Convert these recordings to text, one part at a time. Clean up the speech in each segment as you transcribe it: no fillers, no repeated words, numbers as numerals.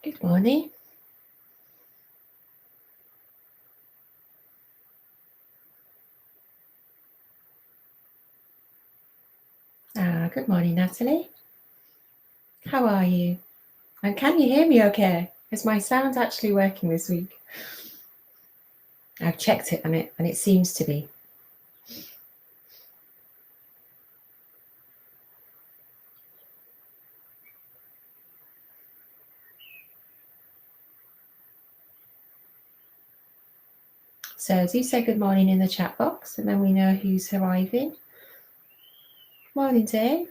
Good morning. Good morning, Natalie. How are you? And can you hear me okay? Is my sound actually working this week? I've checked it and it seems to be. So do say good morning in the chat box and then we know who's arriving. Morning, Dave.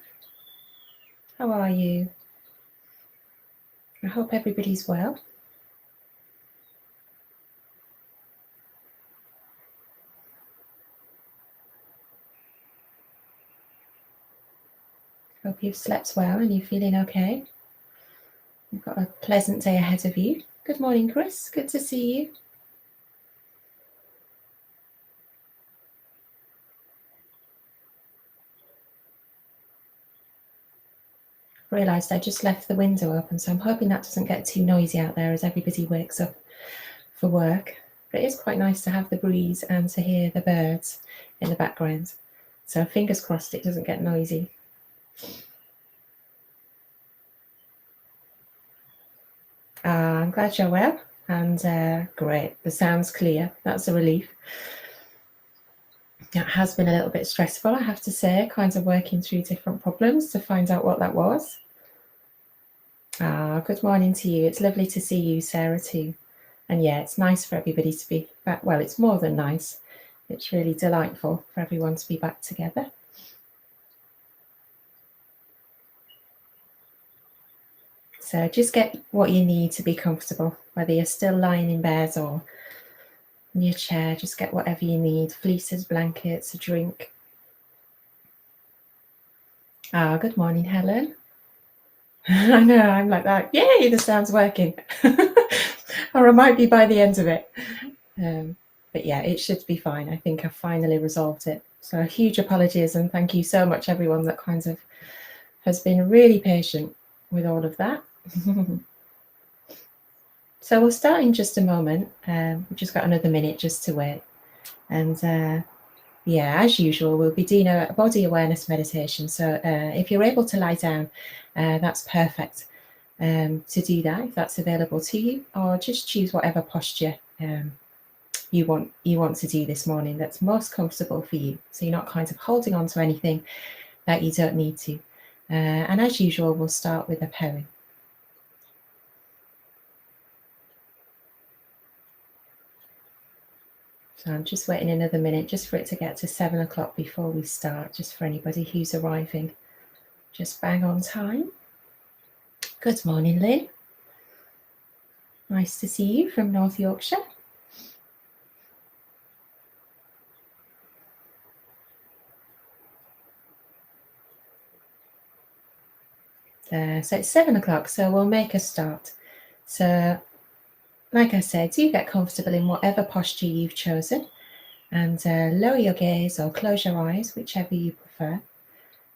How are you? I hope everybody's well. Hope you've slept well and you're feeling okay. You've got a pleasant day ahead of you. Good morning, Chris. Good to see you. Realised I just left the window open, so I'm hoping that doesn't get too noisy out there as everybody wakes up for work. But it is quite nice to have the breeze and to hear the birds in the background. So fingers crossed it doesn't get noisy. I'm glad you're well and great. The sound's clear. That's a relief. It has been a little bit stressful, I have to say, kind of working through different problems to find out what that was. Good morning to you. It's lovely to see you, Sarah, too. And yeah, it's nice for everybody to be back. Well, it's more than nice. It's really delightful for everyone to be back together. So just get what you need to be comfortable, whether you're still lying in bed or in your chair, just get whatever you need, fleeces, blankets, a drink. Good morning, Helen. I know, I'm like that. Yay, the sound's working. Or it might be by the end of it. But yeah, it should be fine. I think I've finally resolved it. So huge apologies and thank you so much, everyone that kind of has been really patient with all of that. So we'll start in just a moment. We've just got another minute just to wait. And yeah, as usual, we'll be doing a body awareness meditation. So if you're able to lie down, that's perfect to do that, if that's available to you, or just choose whatever posture you want to do this morning that's most comfortable for you. So you're not kind of holding on to anything that you don't need to. And as usual, we'll start with a poem. So I'm just waiting another minute just for it to get to 7 o'clock before we start, just for anybody who's arriving. Just bang on time. Good morning, Lynn. Nice to see you from North Yorkshire. So it's 7 o'clock, so we'll make a start. So like I said, do get comfortable in whatever posture you've chosen and lower your gaze or close your eyes, whichever you prefer.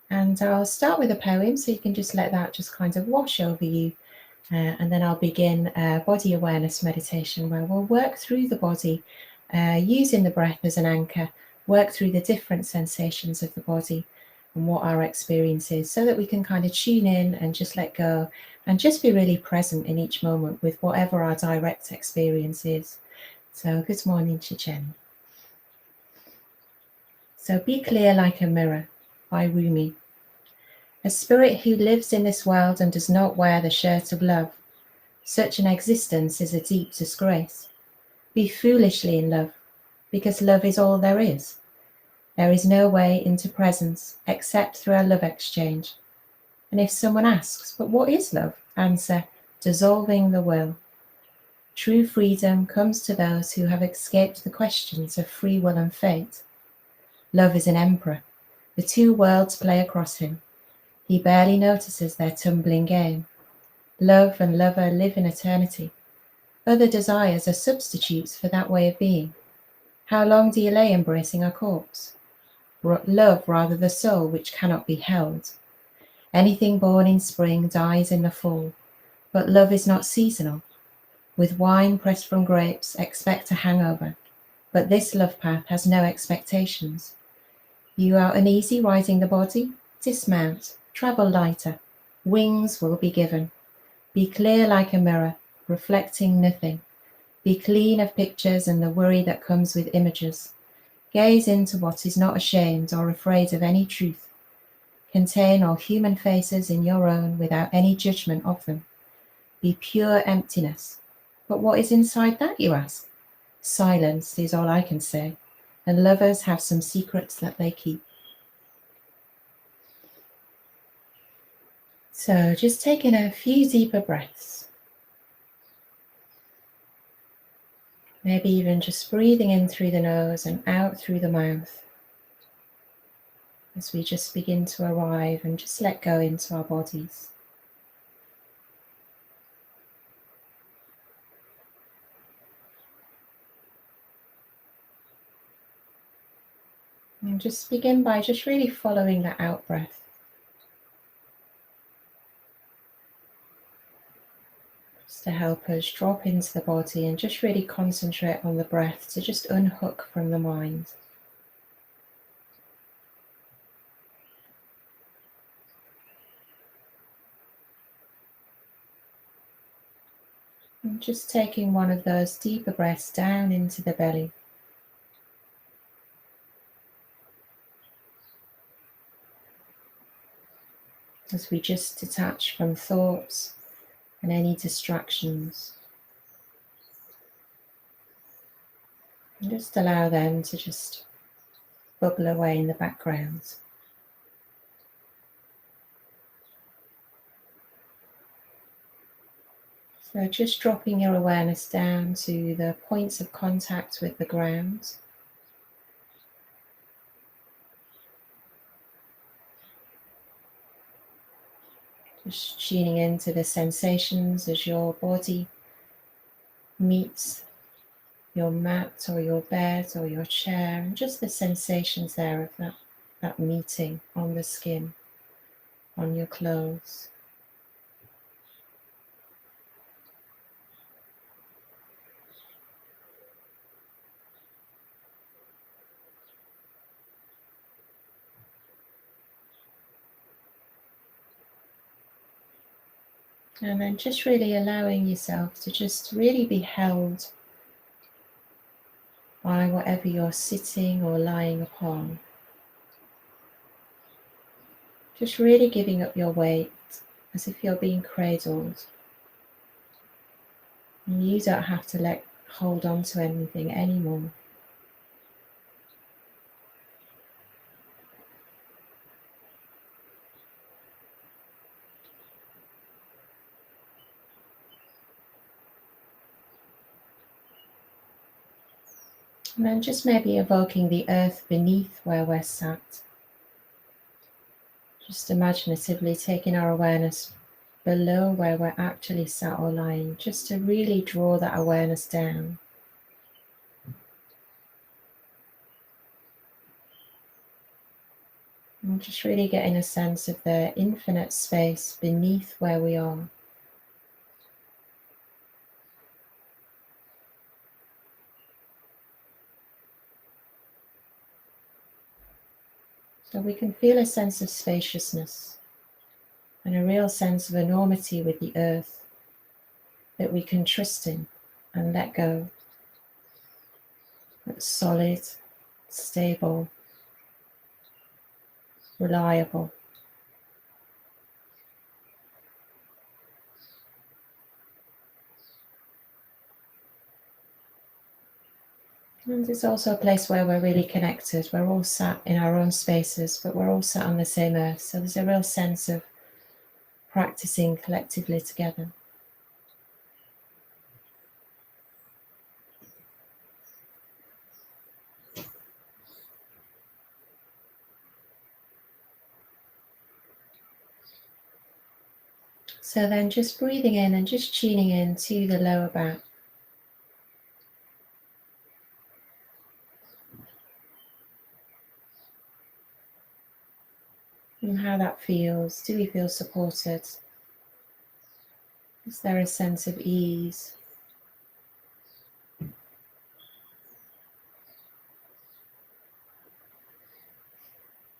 And I'll start with a poem, so you can just let that just kind of wash over you. And then I'll begin a body awareness meditation where we'll work through the body, using the breath as an anchor, work through the different sensations of the body and what our experience is, so that we can kind of tune in and just let go and just be really present in each moment with whatever our direct experience is. So good morning, Chichen. So Be Clear Like a Mirror by Rumi. A spirit who lives in this world and does not wear the shirt of love, such an existence is a deep disgrace. Be foolishly in love, because love is all there is. There is no way into presence except through a love exchange. And if someone asks, but what is love? Answer, dissolving the will. True freedom comes to those who have escaped the questions of free will and fate. Love is an emperor. The two worlds play across him. He barely notices their tumbling game. Love and lover live in eternity. Other desires are substitutes for that way of being. How long do you lay embracing a corpse? Love rather the soul which cannot be held. Anything born in spring dies in the fall. But love is not seasonal. With wine pressed from grapes, expect a hangover. But this love path has no expectations. You are uneasy riding the body? Dismount. Travel lighter. Wings will be given. Be clear like a mirror, reflecting nothing. Be clean of pictures and the worry that comes with images. Gaze into what is not ashamed or afraid of any truth. Contain all human faces in your own without any judgment of them. Be pure emptiness. But what is inside that, you ask? Silence is all I can say, and lovers have some secrets that they keep. So just taking a few deeper breaths. Maybe even just breathing in through the nose and out through the mouth as we just begin to arrive and just let go into our bodies. And just begin by just really following that out breath. Just to help us drop into the body and just really concentrate on the breath to just unhook from the mind. And just taking one of those deeper breaths down into the belly. As we just detach from thoughts and any distractions. And just allow them to just bubble away in the background. So just dropping your awareness down to the points of contact with the ground. Just tuning into the sensations as your body meets your mat or your bed or your chair, and just the sensations there of that meeting on the skin, on your clothes. And then just really allowing yourself to just really be held by whatever you're sitting or lying upon. Just really giving up your weight as if you're being cradled. And you don't have to hold on to anything anymore. And then just maybe evoking the earth beneath where we're sat. Just imaginatively taking our awareness below where we're actually sat or lying, just to really draw that awareness down. And just really getting a sense of the infinite space beneath where we are. So we can feel a sense of spaciousness and a real sense of enormity with the earth that we can trust in and let go. That's solid, stable, reliable. And it's also a place where we're really connected. We're all sat in our own spaces, but we're all sat on the same earth. So there's a real sense of practicing collectively together. So then just breathing in and just tuning in to the lower back. And how that feels. Do we feel supported? Is there a sense of ease?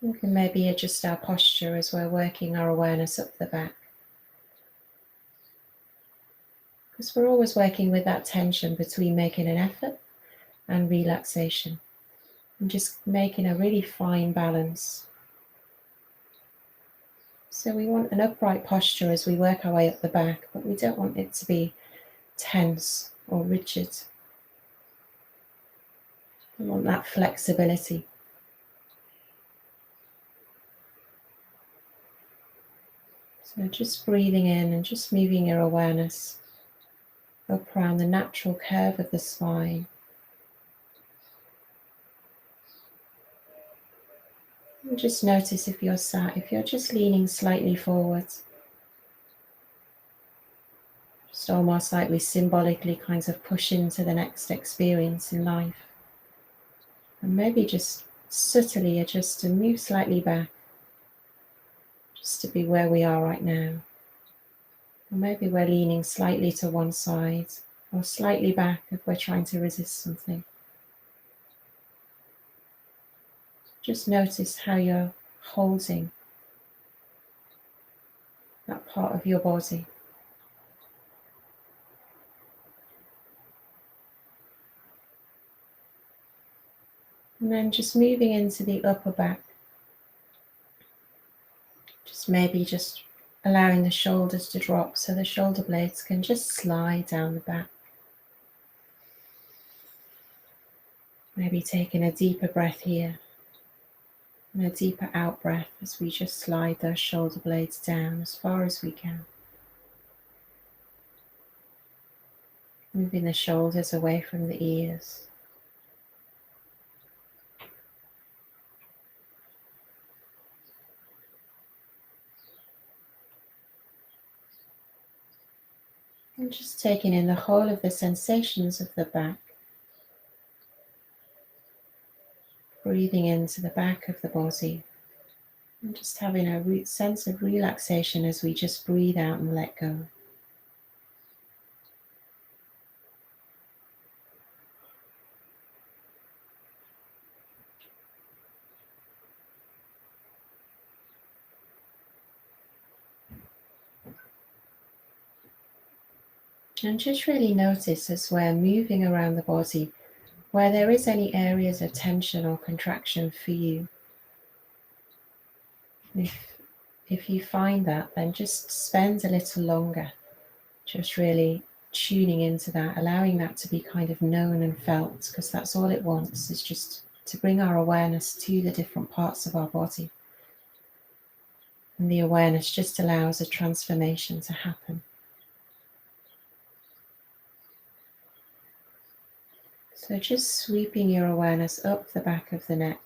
We can maybe adjust our posture as we're working our awareness up the back. Because we're always working with that tension between making an effort and relaxation. And just making a really fine balance. So we want an upright posture as we work our way up the back, but we don't want it to be tense or rigid. We want that flexibility. So just breathing in and just moving your awareness up around the natural curve of the spine. And just notice if you're sat, if you're just leaning slightly forward. Just almost like we symbolically kind of push into the next experience in life. And maybe just subtly adjust and move slightly back, just to be where we are right now. Or maybe we're leaning slightly to one side, or slightly back if we're trying to resist something. Just notice how you're holding that part of your body. And then just moving into the upper back. Just maybe just allowing the shoulders to drop so the shoulder blades can just slide down the back. Maybe taking a deeper breath here and a deeper out breath as we just slide those shoulder blades down as far as we can. Moving the shoulders away from the ears. And just taking in the whole of the sensations of the back. Breathing into the back of the body. And just having a sense of relaxation as we just breathe out and let go. And just really notice as we're moving around the body where there is any areas of tension or contraction for you. If you find that, then just spend a little longer just really tuning into that, allowing that to be kind of known and felt, because that's all it wants, is just to bring our awareness to the different parts of our body. And the awareness just allows a transformation to happen. So just sweeping your awareness up the back of the neck.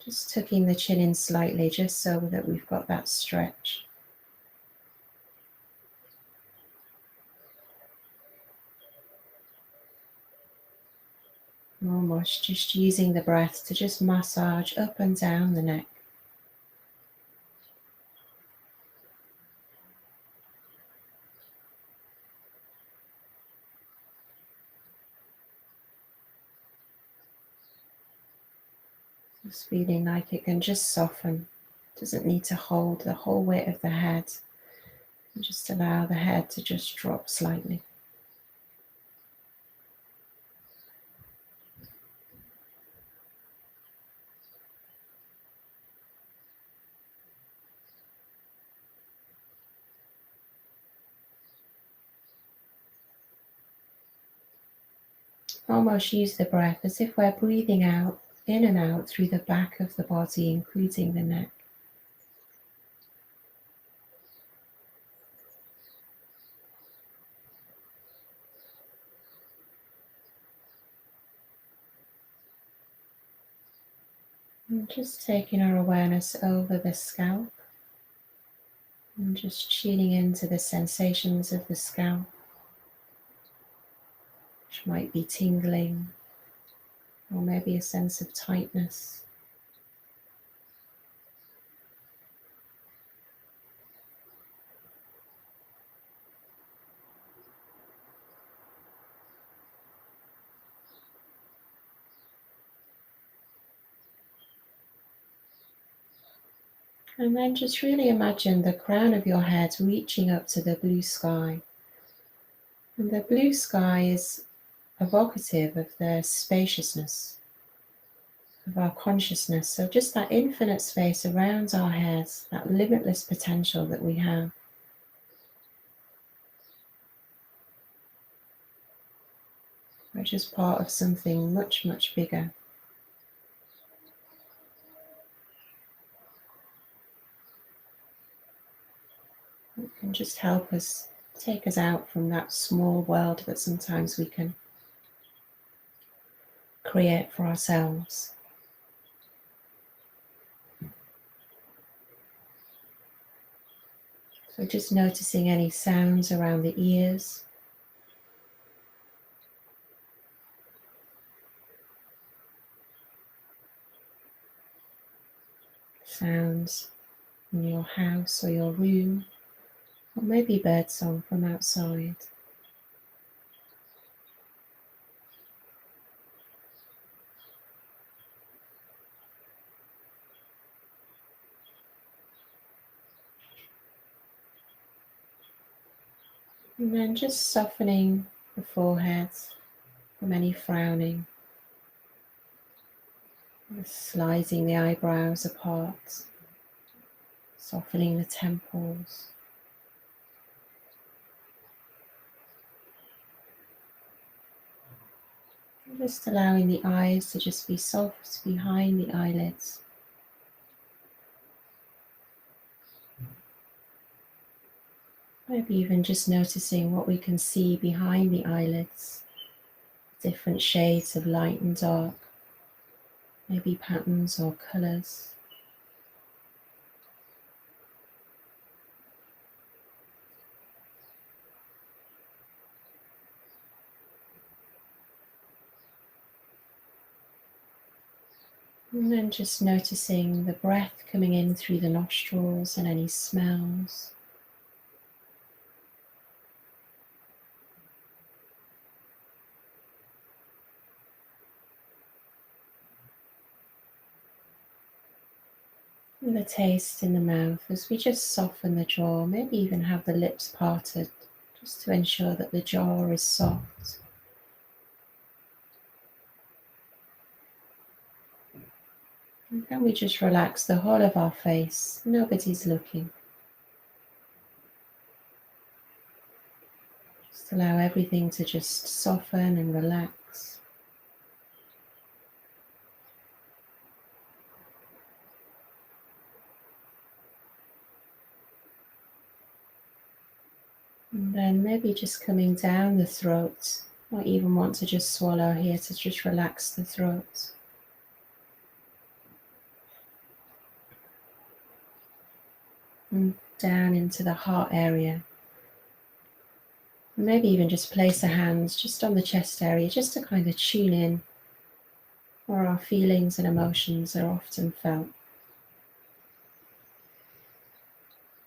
Just tucking the chin in slightly, just so that we've got that stretch. Almost just using the breath to just massage up and down the neck. Just feeling like it can just soften. Doesn't need to hold the whole weight of the head. And just allow the head to just drop slightly. Almost use the breath as if we're breathing out, in and out through the back of the body, including the neck. And just taking our awareness over the scalp and just tuning into the sensations of the scalp, which might be tingling or maybe a sense of tightness. And then just really imagine the crown of your head reaching up to the blue sky. And the blue sky is evocative of the spaciousness of our consciousness. So just that infinite space around our heads, that limitless potential that we have. Which is part of something much, much bigger. It can just help us, take us out from that small world that sometimes we can create for ourselves. So just noticing any sounds around the ears. Sounds in your house or your room, or maybe birdsong from outside. And then just softening the forehead from any frowning, sliding the eyebrows apart, softening the temples. And just allowing the eyes to just be soft behind the eyelids. Maybe even just noticing what we can see behind the eyelids. Different shades of light and dark. Maybe patterns or colours. And then just noticing the breath coming in through the nostrils and any smells. And the taste in the mouth as we just soften the jaw, maybe even have the lips parted, just to ensure that the jaw is soft. And then we just relax the whole of our face, nobody's looking. Just allow everything to just soften and relax. And then maybe just coming down the throat, or even want to just swallow here to just relax the throat. And down into the heart area. And maybe even just place the hands just on the chest area, just to kind of tune in where our feelings and emotions are often felt.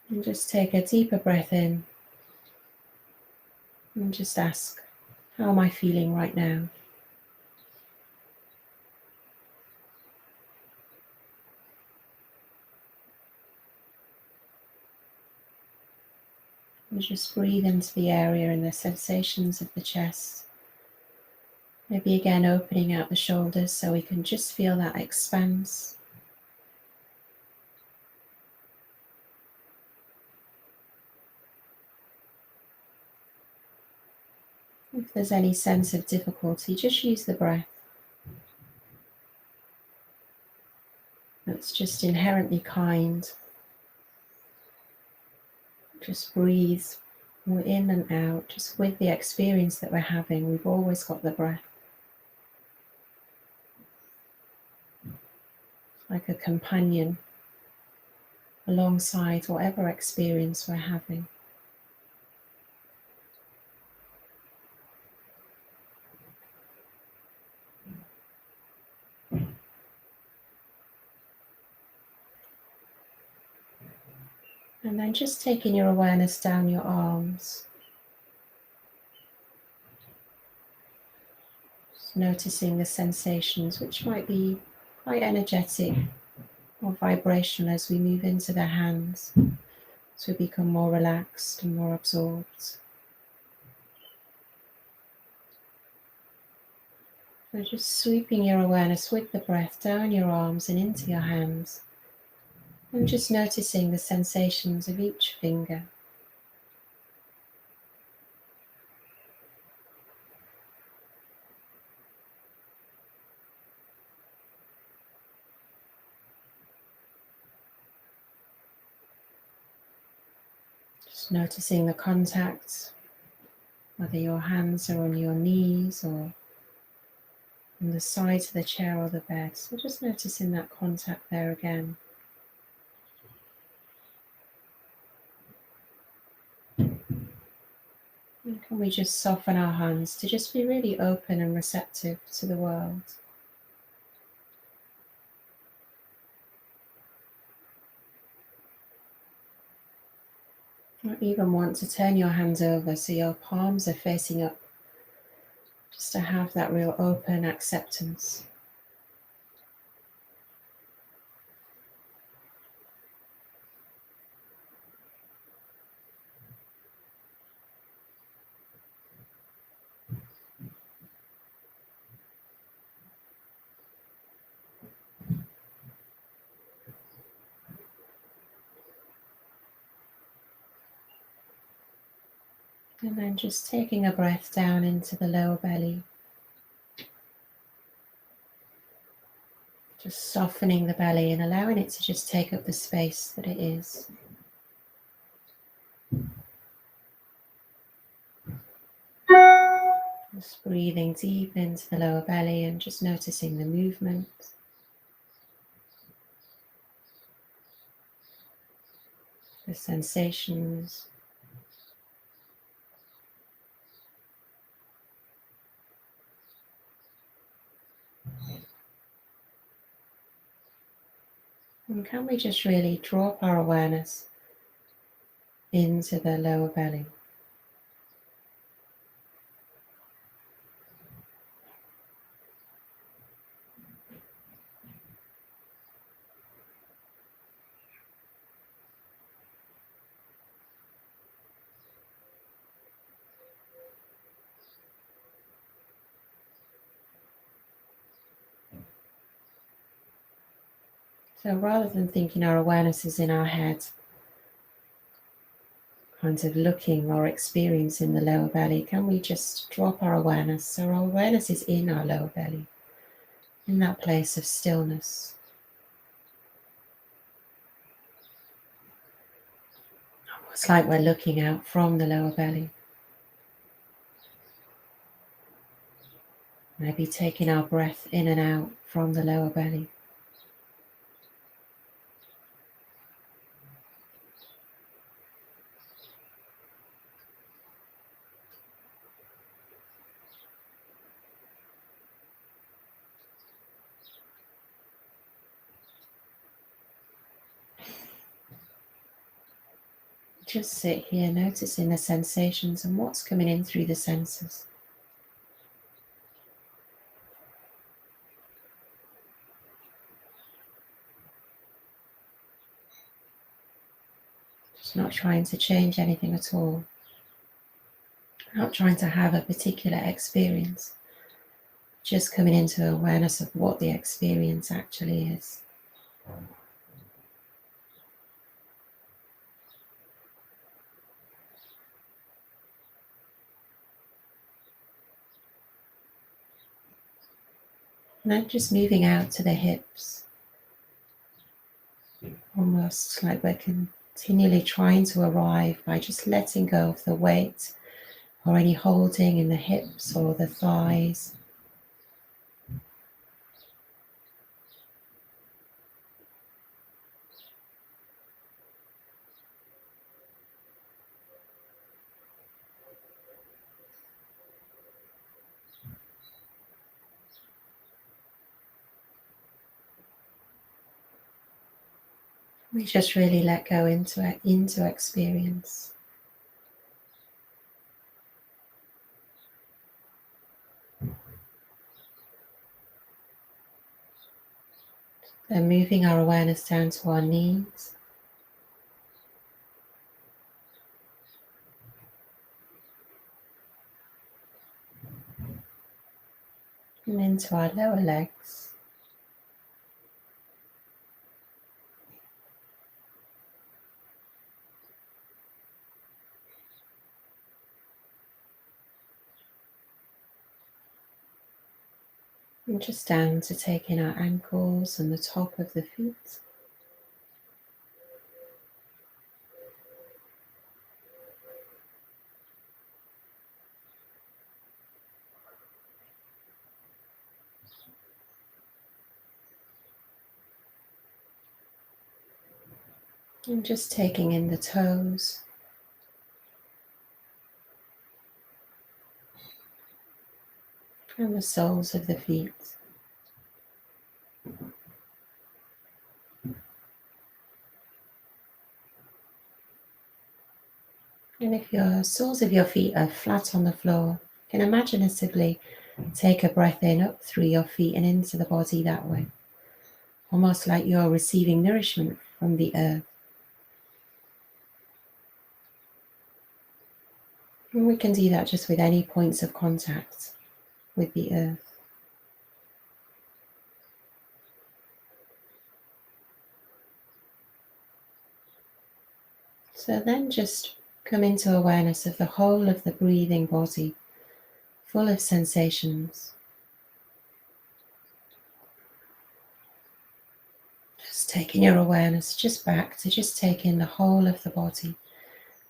And just take a deeper breath in and just ask, how am I feeling right now? And just breathe into the area and the sensations of the chest. Maybe again opening out the shoulders so we can just feel that expanse. If there's any sense of difficulty, just use the breath. It's just inherently kind. Just breathe in and out, just with the experience that we're having. We've always got the breath. Like a companion alongside whatever experience we're having. And then just taking your awareness down your arms. Just noticing the sensations, which might be quite energetic more vibrational as we move into the hands, as we become more relaxed and more absorbed. So just sweeping your awareness with the breath down your arms and into your hands, and just noticing the sensations of each finger. Just noticing the contact, whether your hands are on your knees or on the sides of the chair or the bed. So just noticing that contact there again. And can we just soften our hands to just be really open and receptive to the world? Or even want to turn your hands over so your palms are facing up, just to have that real open acceptance. And then just taking a breath down into the lower belly. Just softening the belly and allowing it to just take up the space that it is. Just breathing deep into the lower belly and just noticing the movement. The sensations. And can we just really drop our awareness into the lower belly? So rather than thinking our awareness is in our head, kind of looking or experiencing the lower belly, can we just drop our awareness so our awareness is in our lower belly, in that place of stillness. It's like we're looking out from the lower belly. Maybe taking our breath in and out from the lower belly. Just sit here noticing the sensations and what's coming in through the senses. Just not trying to change anything at all. Not trying to have a particular experience. Just coming into awareness of what the experience actually is. And then just moving out to the hips. Almost like we're continually trying to arrive by just letting go of the weight or any holding in the hips or the thighs. We just really let go into experience. Then moving our awareness down to our knees. And into our lower legs. And just down to taking our ankles and the top of the feet. And just taking in the toes. And the soles of the feet. And if your soles of your feet are flat on the floor, you can imaginatively take a breath in up through your feet and into the body that way. Almost like you're receiving nourishment from the earth. And we can do that just with any points of contact with the earth. So then just come into awareness of the whole of the breathing body, full of sensations. Just taking your awareness just back to just take in the whole of the body,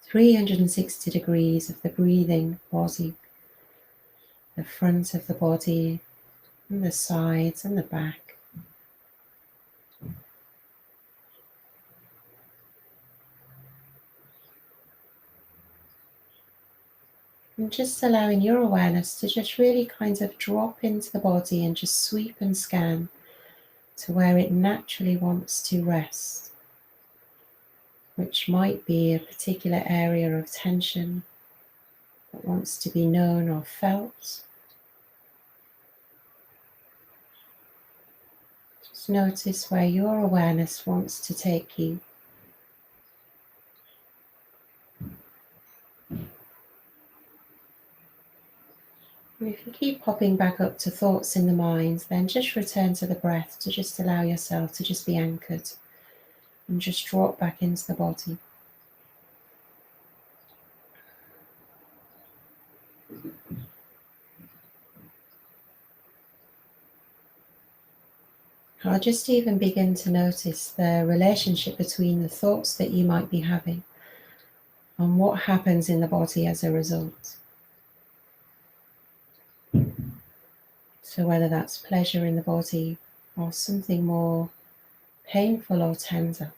360 degrees of the breathing body, the front of the body, and the sides and the back. And just allowing your awareness to just really kind of drop into the body and just sweep and scan to where it naturally wants to rest, which might be a particular area of tension that wants to be known or felt. Just notice where your awareness wants to take you. And if you keep popping back up to thoughts in the mind, then just return to the breath to just allow yourself to just be anchored and just drop back into the body. Or just even begin to notice the relationship between the thoughts that you might be having and what happens in the body as a result. So whether that's pleasure in the body or something more painful or tender.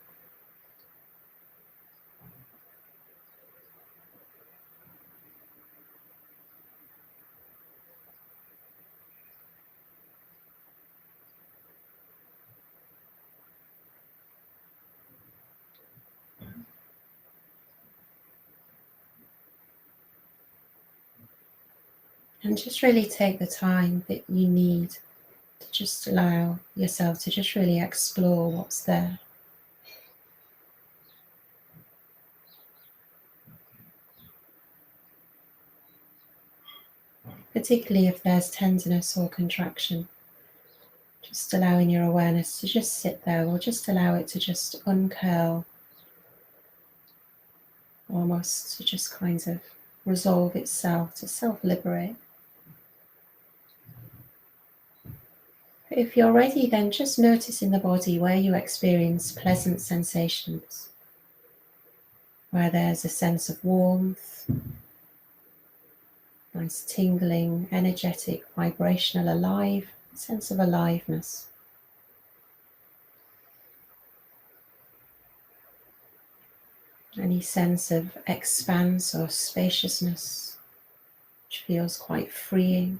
And just really take the time that you need to just allow yourself to just really explore what's there. Particularly if there's tenderness or contraction. Just allowing your awareness to just sit there, or just allow it to just uncurl, almost to just kind of resolve itself, to self-liberate. If you're ready, then just notice in the body where you experience pleasant sensations, where there's a sense of warmth, nice tingling, energetic, vibrational, alive, sense of aliveness. Any sense of expanse or spaciousness, which feels quite freeing.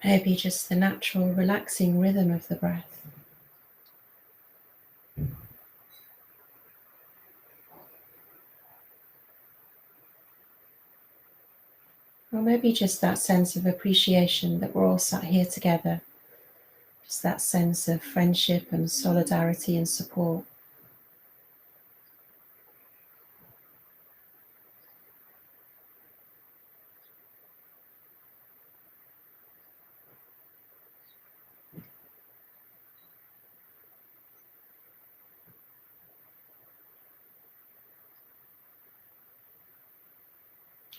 Maybe just the natural relaxing rhythm of the breath. Or maybe just that sense of appreciation that we're all sat here together. Just that sense of friendship and solidarity and support.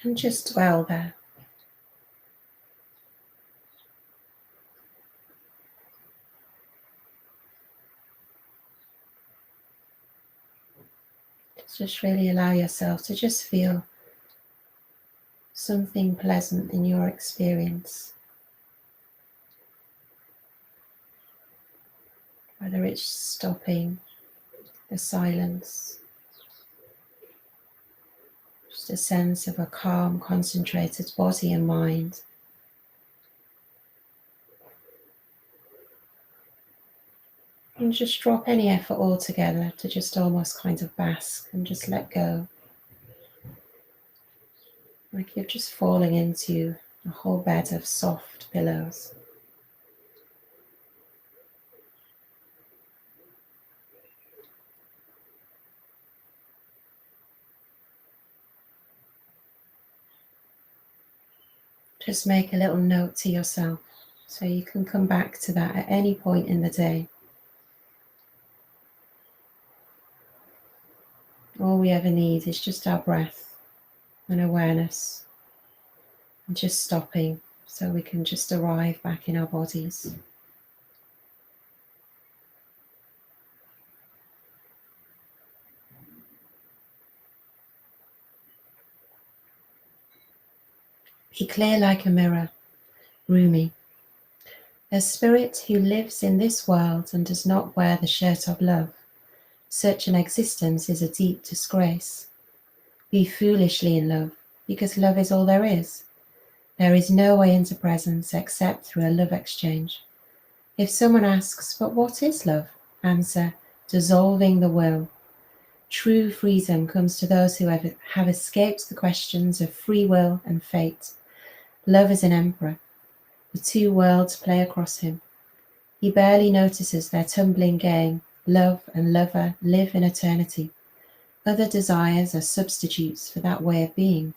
And just dwell there. Just really allow yourself to just feel something pleasant in your experience. Whether it's stopping, the silence, just a sense of a calm, concentrated body and mind. And just drop any effort altogether to just almost kind of bask and just let go. Like you're just falling into a whole bed of soft pillows. Just make a little note to yourself so you can come back to that at any point in the day. All we ever need is just our breath and awareness, and just stopping so we can just arrive back in our bodies. Be clear like a mirror, Rumi. A spirit who lives in this world and does not wear the shirt of love, such an existence is a deep disgrace. Be foolishly in love, because love is all there is. There is no way into presence except through a love exchange. If someone asks, but what is love? Answer, dissolving the will. True freedom comes to those who have escaped the questions of free will and fate. Love is an emperor. The two worlds play across him. He barely notices their tumbling game. Love and lover live in eternity. Other desires are substitutes for that way of being.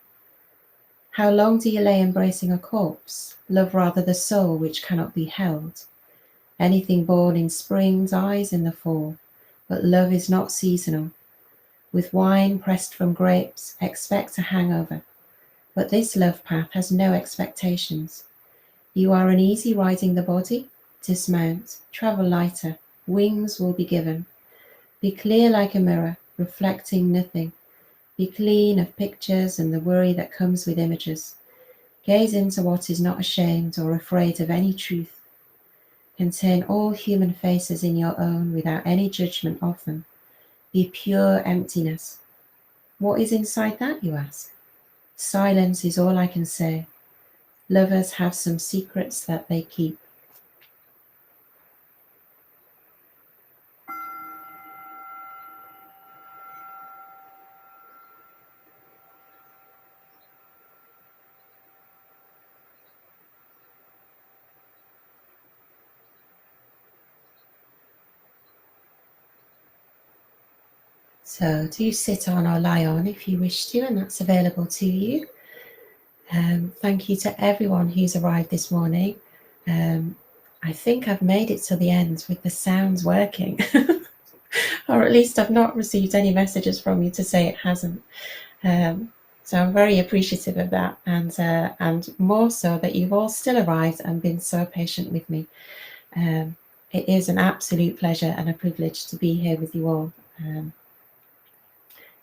How long do you lay embracing a corpse? Love rather the soul which cannot be held. Anything born in spring dies in the fall, but love is not seasonal. With wine pressed from grapes, expect a hangover. But this love path has no expectations. You are uneasy riding the body? Dismount, travel lighter, wings will be given. Be clear like a mirror, reflecting nothing. Be clean of pictures and the worry that comes with images. Gaze into what is not ashamed or afraid of any truth. Contain all human faces in your own without any judgment of them. Be pure emptiness. What is inside that, you ask? Silence is all I can say. Lovers have some secrets that they keep. So do sit on or lie on if you wish to, and that's available to you. Thank you to everyone who's arrived this morning. I think I've made it to the end with the sounds working, or at least I've not received any messages from you to say it hasn't. So I'm very appreciative of that, and more so that you've all still arrived and been so patient with me. It is an absolute pleasure and a privilege to be here with you all.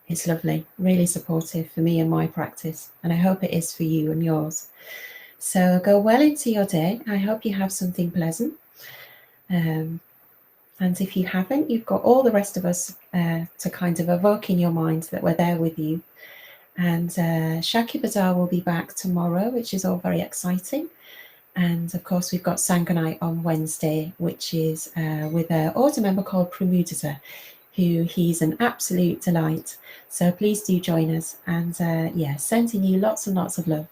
It's lovely, really supportive for me and my practice, and I hope it is for you and yours. So go well into your day. I hope you have something pleasant. And if you haven't, you've got all the rest of us to kind of evoke in your mind that we're there with you. And Shaki Bazaar will be back tomorrow, which is all very exciting. And of course, we've got Sangonite on Wednesday, which is with an order member called Pramudita, who he's an absolute delight. So please do join us. And yeah, sending you lots and lots of love.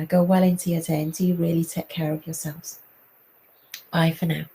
Go well into your day and do really take care of yourselves. Bye for now.